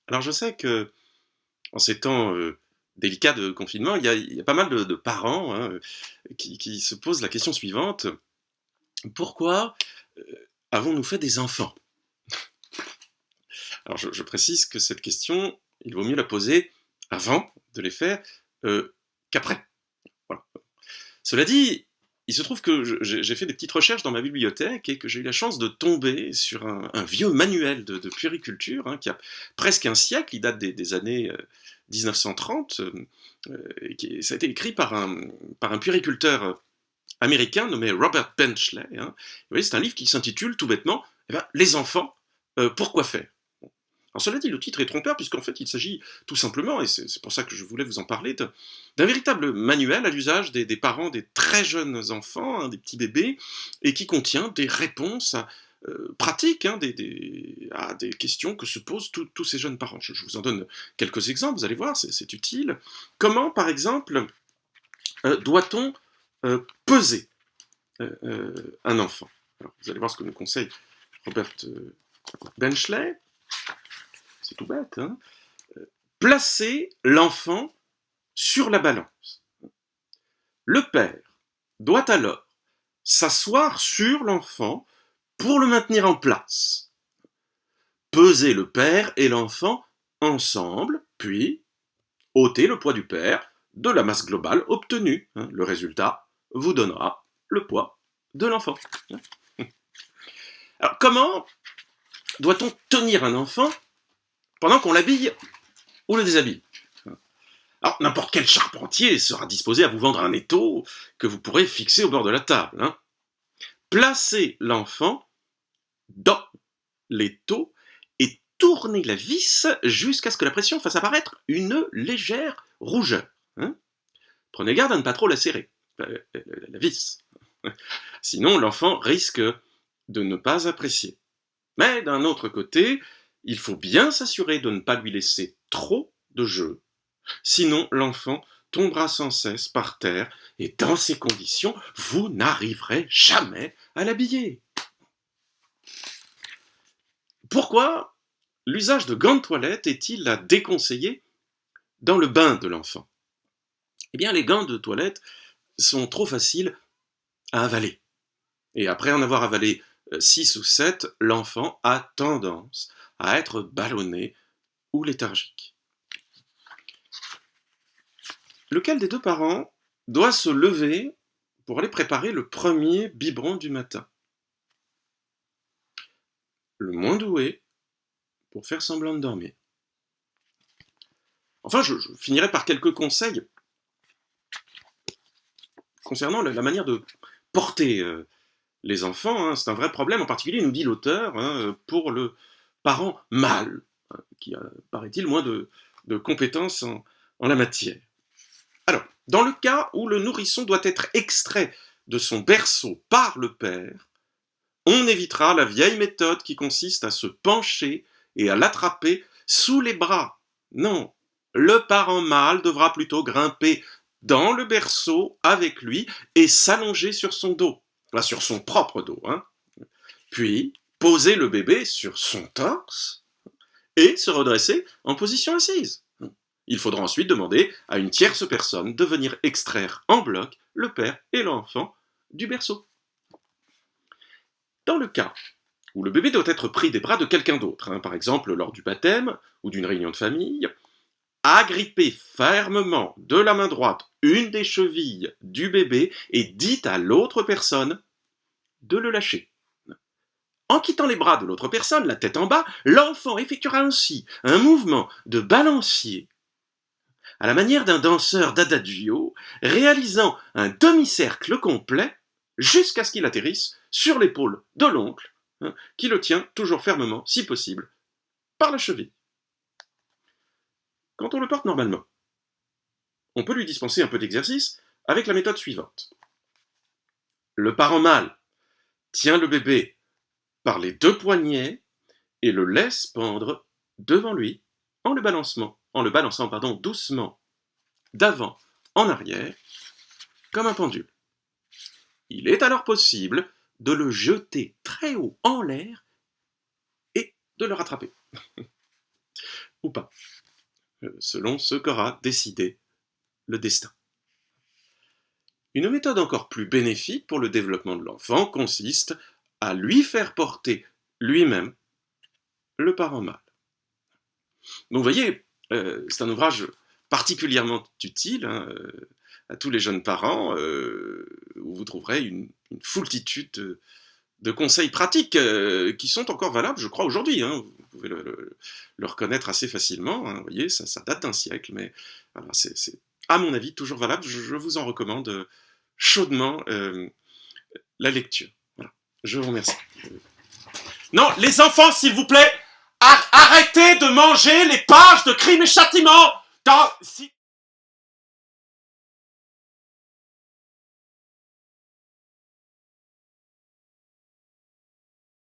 Alors je sais que en ces temps délicats de confinement, il y a pas mal de parents hein, qui se posent la question suivante. Pourquoi avons-nous fait des enfants? Alors je précise que cette question, il vaut mieux la poser avant de les faire qu'après. Voilà. Cela dit, il se trouve que j'ai fait des petites recherches dans ma bibliothèque et que j'ai eu la chance de tomber sur un vieux manuel de puériculture hein, qui a presque un siècle, il date des années 1930. Ça a été écrit par un puériculteur américain nommé Robert Benchley. Hein. Vous voyez, c'est un livre qui s'intitule tout bêtement Les enfants, pourquoi faire? Alors cela dit, le titre est trompeur puisqu'en fait il s'agit tout simplement, et c'est pour ça que je voulais vous en parler, d'un véritable manuel à l'usage des parents des très jeunes enfants, hein, des petits bébés, et qui contient des réponses pratiques hein, à des questions que se posent tous ces jeunes parents. Je vous en donne quelques exemples, vous allez voir, c'est utile. Comment, par exemple, doit-on peser un enfant? Alors, vous allez voir ce que nous conseille Robert Benchley. C'est tout bête, hein. Placer l'enfant sur la balance. Le père doit alors s'asseoir sur l'enfant pour le maintenir en place. Peser le père et l'enfant ensemble, puis ôter le poids du père de la masse globale obtenue. Le résultat vous donnera le poids de l'enfant. Alors, comment doit-on tenir un enfant pendant qu'on l'habille ou le déshabille? Alors, n'importe quel charpentier sera disposé à vous vendre un étau que vous pourrez fixer au bord de la table. Hein. Placez l'enfant dans l'étau et tournez la vis jusqu'à ce que la pression fasse apparaître une légère rougeur. Hein. Prenez garde à ne pas trop la serrer, la vis. Sinon, l'enfant risque de ne pas apprécier. Mais d'un autre côté, il faut bien s'assurer de ne pas lui laisser trop de jeu. Sinon, l'enfant tombera sans cesse par terre et dans ces conditions, vous n'arriverez jamais à l'habiller. Pourquoi l'usage de gants de toilette est-il à déconseiller dans le bain de l'enfant? Eh bien, les gants de toilette sont trop faciles à avaler. Et après en avoir avalé 6 ou 7, l'enfant a tendance à être ballonné ou léthargique. Lequel des deux parents doit se lever pour aller préparer le premier biberon du matin? Le moins doué pour faire semblant de dormir. Enfin, je finirai par quelques conseils concernant la manière de porter les enfants. Hein. C'est un vrai problème, en particulier, nous dit l'auteur, hein, pour le parent mâle, hein, qui a, paraît-il, moins de compétences en la matière. Alors, dans le cas où le nourrisson doit être extrait de son berceau par le père, on évitera la vieille méthode qui consiste à se pencher et à l'attraper sous les bras. Non, le parent mâle devra plutôt grimper dans le berceau avec lui et s'allonger sur son dos, sur son propre dos. Hein. Puis, poser le bébé sur son torse et se redresser en position assise. Il faudra ensuite demander à une tierce personne de venir extraire en bloc le père et l'enfant du berceau. Dans le cas où le bébé doit être pris des bras de quelqu'un d'autre, hein, par exemple lors du baptême ou d'une réunion de famille, agrippez fermement de la main droite une des chevilles du bébé et dites à l'autre personne de le lâcher. En quittant les bras de l'autre personne, la tête en bas, l'enfant effectuera ainsi un mouvement de balancier à la manière d'un danseur d'adagio, réalisant un demi-cercle complet jusqu'à ce qu'il atterrisse sur l'épaule de l'oncle, hein, qui le tient toujours fermement, si possible, par la cheville. Quand on le porte normalement, on peut lui dispenser un peu d'exercice avec la méthode suivante. Le parent mâle tient le bébé par les deux poignets et le laisse pendre devant lui en le balançant doucement d'avant en arrière comme un pendule. Il est alors possible de le jeter très haut en l'air et de le rattraper. ou pas, selon ce qu'aura décidé le destin. Une méthode encore plus bénéfique pour le développement de l'enfant consiste à lui faire porter lui-même le parent mâle. Donc vous voyez, c'est un ouvrage particulièrement utile à tous les jeunes parents, où vous trouverez une foultitude de conseils pratiques qui sont encore valables, je crois, aujourd'hui. Vous pouvez le reconnaître assez facilement. Vous voyez, ça date d'un siècle, mais voilà, c'est, à mon avis, toujours valable. Je vous en recommande chaudement la lecture. Voilà. Je vous remercie. Non, les enfants, s'il vous plaît, arrêtez de manger les pages de Crime et Châtiment.